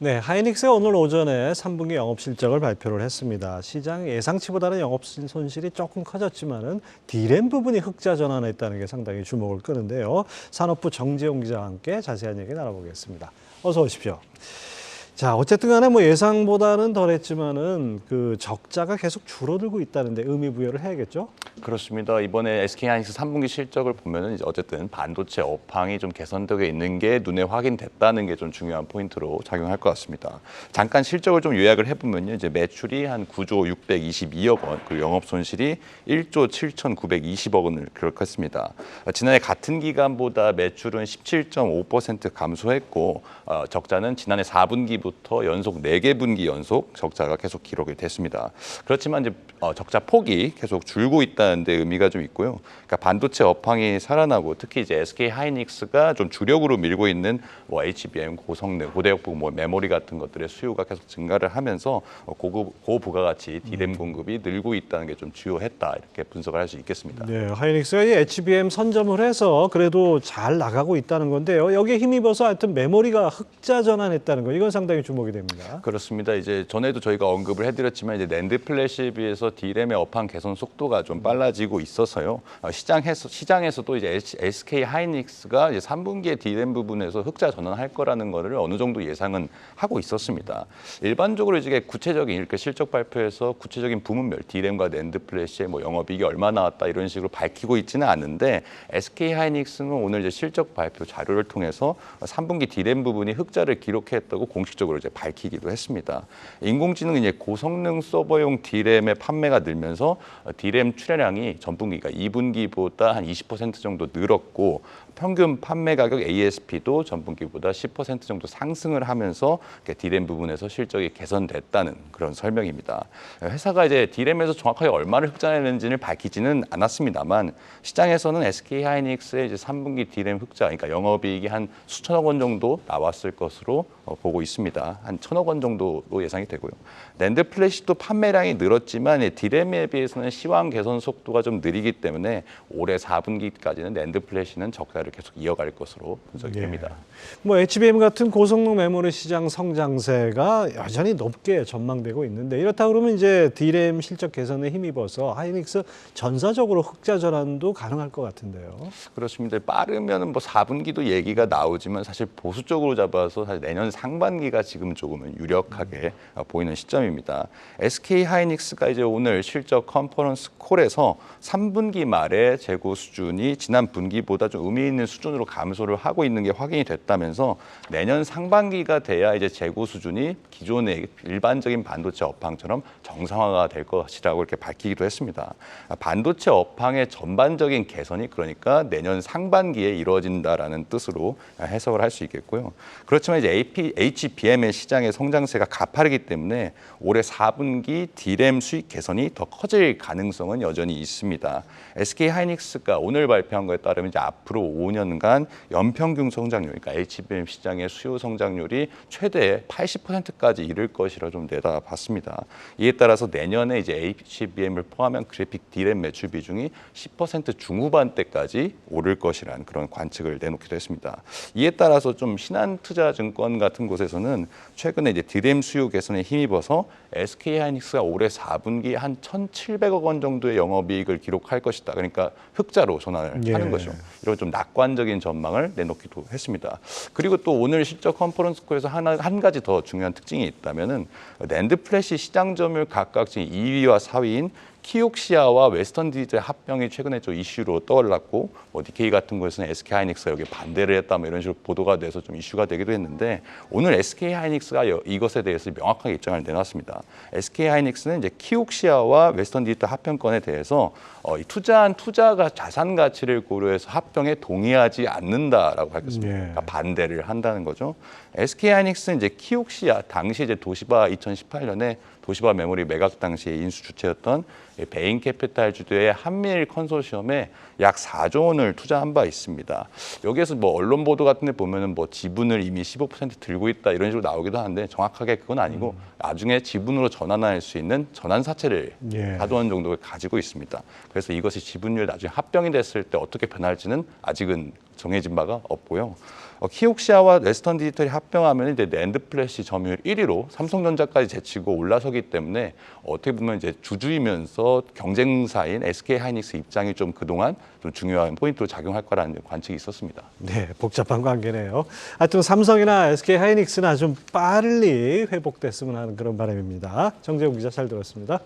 네, 하이닉스가 오늘 오전에 3분기 영업 실적을 발표를 했습니다. 시장 예상치보다는 영업 손실이 조금 커졌지만은 D램 부분이 흑자 전환했다는 게 상당히 주목을 끄는데요. 산업부 정재용 기자와 함께 자세한 얘기 나눠보겠습니다. 어서 오십시오. 자, 어쨌든 간에 뭐 예상보다는 덜했지만은 그 적자가 계속 줄어들고 있다는데 의미 부여를 해야겠죠? 그렇습니다. 이번에 SK하이닉스 3분기 실적을 보면은 이제 어쨌든 반도체 업황이 좀 개선되고 있는 게 눈에 확인됐다는 게 좀 중요한 포인트로 작용할 것 같습니다. 잠깐 실적을 좀 요약을 해보면요, 이제 매출이 한 9조 622억 원, 그리고 영업 손실이 1조 7,920억 원을 기록했습니다. 지난해 같은 기간보다 매출은 17.5% 감소했고, 적자는 지난해 4분기부터 연속 4개 분기 연속 적자가 계속 기록이 됐습니다. 그렇지만 이제 적자 폭이 계속 줄고 있다는 데 의미가 좀 있고요. 그러니까 반도체 업황이 살아나고 특히 이제 SK하이닉스가 좀 주력으로 밀고 있는 뭐 HBM, 고성능, 고대역폭, 뭐 메모리 같은 것들의 수요가 계속 증가를 하면서 고부가가치 D램 공급이 늘고 있다는 게 좀 주요했다 이렇게 분석을 할 수 있겠습니다. 네, 하이닉스가 이 HBM 선점을 해서 그래도 잘 나가고 있다는 건데요. 여기에 힘입어서 하여튼 메모리가 흑자 전환했다는 거, 이건 상당히 주목이 됩니다. 그렇습니다. 이제 전에도 저희가 언급을 해드렸지만 이제 낸드 플래시에 비해서 D램의 업황 개선 속도가 좀 빨라지고 있어서요. 시장에서도 이제 SK 하이닉스가 이제 3분기에 D램 부분에서 흑자 전환할 거라는 거를 어느 정도 예상은 하고 있었습니다. 일반적으로 이제 구체적인 이렇게 실적 발표에서 구체적인 부문별 D램과 낸드 플래시의 뭐 영업이익이 얼마 나왔다 이런 식으로 밝히고 있지는 않은데 SK 하이닉스는 오늘 이제 실적 발표 자료를 통해서 3분기 D램 부분이 흑자를 기록했다고 공식적으로 이제 밝히기도 했습니다. 인공지능 이제 고성능 서버용 D램의 판매가 늘면서 D램 출하량이 전분기가 2분기보다 한 20% 정도 늘었고 평균 판매 가격 ASP도 전분기보다 10% 정도 상승을 하면서 D램 부분에서 실적이 개선됐다는 그런 설명입니다. 회사가 이제 D램에서 정확하게 얼마를 흑자내는지를 밝히지는 않았습니다만 시장에서는 SK하이닉스의 이제 3분기 D램 흑자, 그러니까 영업이익이 한 수천억 원 정도 나왔을 것으로 보고 있습니다. 한 1,000억 원 정도로 예상이 되고요. 낸드 플래시도 판매량이 늘었지만 D램에 비해서는 시황 개선 속도가 좀 느리기 때문에 올해 4분기까지는 낸드 플래시는 적자를 계속 이어갈 것으로 분석이 됩니다. 뭐 HBM 같은 고성능 메모리 시장 성장세가 여전히 높게 전망되고 있는데 이렇다 그러면 이제 D램 실적 개선에 힘입어서 하이닉스 전사적으로 흑자 전환도 가능할 것 같은데요. 그렇습니다. 빠르면 뭐 4분기도 얘기가 나오지만 사실 보수적으로 잡아서 사실 내년 상반기가 지금 조금은 유력하게 보이는 시점입니다. SK하이닉스가 이제 오늘 실적 컨퍼런스 콜에서 3분기 말에 재고 수준이 지난 분기보다 좀 의미 있는 수준으로 감소를 하고 있는 게 확인이 됐다면서 내년 상반기가 돼야 이제 재고 수준이 기존의 일반적인 반도체 업황처럼 정상화가 될 것이라고 이렇게 밝히기도 했습니다. 반도체 업황의 전반적인 개선이 그러니까 내년 상반기에 이루어진다라는 뜻으로 해석을 할 수 있겠고요. 그렇지만 이제 HBM의 시장의 성장세가 가파르기 때문에 올해 4분기 D램 수익 개선이 더 커질 가능성은 여전히 있습니다. SK하이닉스가 오늘 발표한 거에 따르면 이제 앞으로 5년간 연평균 성장률, 그러니까 HBM 시장의 수요 성장률이 최대 80%까지 이를 것이라 좀 내다봤습니다. 이에 따라서 내년에 이제 HBM을 포함한 그래픽 D램 매출 비중이 10% 중후반대까지 오를 것이라는 그런 관측을 내놓기도 했습니다. 이에 따라서 좀 신한투자증권 같은 곳에서는 최근에 이제 D램 수요 개선에 힘입어서 SK하이닉스가 올해 4분기 한 1,700억 원 정도의 영업이익을 기록할 것이다. 그러니까 흑자로 전환을 하는 것이죠. 이런 좀 낙관적인 전망을 내놓기도 했습니다. 그리고 또 오늘 실적 컨퍼런스콜에서 한 가지 더 중요한 특징이 있다면은 낸드 플래시 시장 점유율 각각 지금 2위와 4위인 키옥시아와 웨스턴 디지털 합병이 최근에 좀 이슈로 떠올랐고 뭐 니케이 같은 곳에서는 SK하이닉스가 여기 반대를 했다 뭐 이런 식으로 보도가 돼서 좀 이슈가 되기도 했는데 오늘 SK하이닉스가 이것에 대해서 명확하게 입장을 내놨습니다. SK하이닉스는 이제 키옥시아와 웨스턴 디지털 합병건에 대해서 투자한 투자가 자산 가치를 고려해서 합병에 동의하지 않는다라고 밝혔습니다. 그러니까 반대를 한다는 거죠. SK하이닉스는 이제 키옥시아 당시 이제 도시바 2018년에 도시바 메모리 매각 당시에 인수 주체였던 베인캐피탈 주도의 한미일 컨소시엄에 약 4조 원을 투자한 바 있습니다. 여기에서 뭐 언론 보도 같은 데 보면은 뭐 지분을 이미 15% 들고 있다 이런 식으로 나오기도 하는데 정확하게 그건 아니고 나중에 지분으로 전환할 수 있는 전환사채를 4조 원 정도 가지고 있습니다. 그래서 이것이 지분율 나중에 합병이 됐을 때 어떻게 변할지는 아직은 정해진 바가 없고요. 키옥시아와 웨스턴 디지털이 합병하면 이제 낸드 플래시 점유율 1위로 삼성전자까지 제치고 올라서기 때문에 어떻게 보면 이제 주주이면서 경쟁사인 SK 하이닉스 입장이 좀 그동안 좀 중요한 포인트로 작용할 거라는 관측이 있었습니다. 네, 복잡한 관계네요. 하여튼 삼성이나 SK 하이닉스나 좀 빨리 회복됐으면 하는 그런 바람입니다. 정재욱 기자 잘 들었습니다.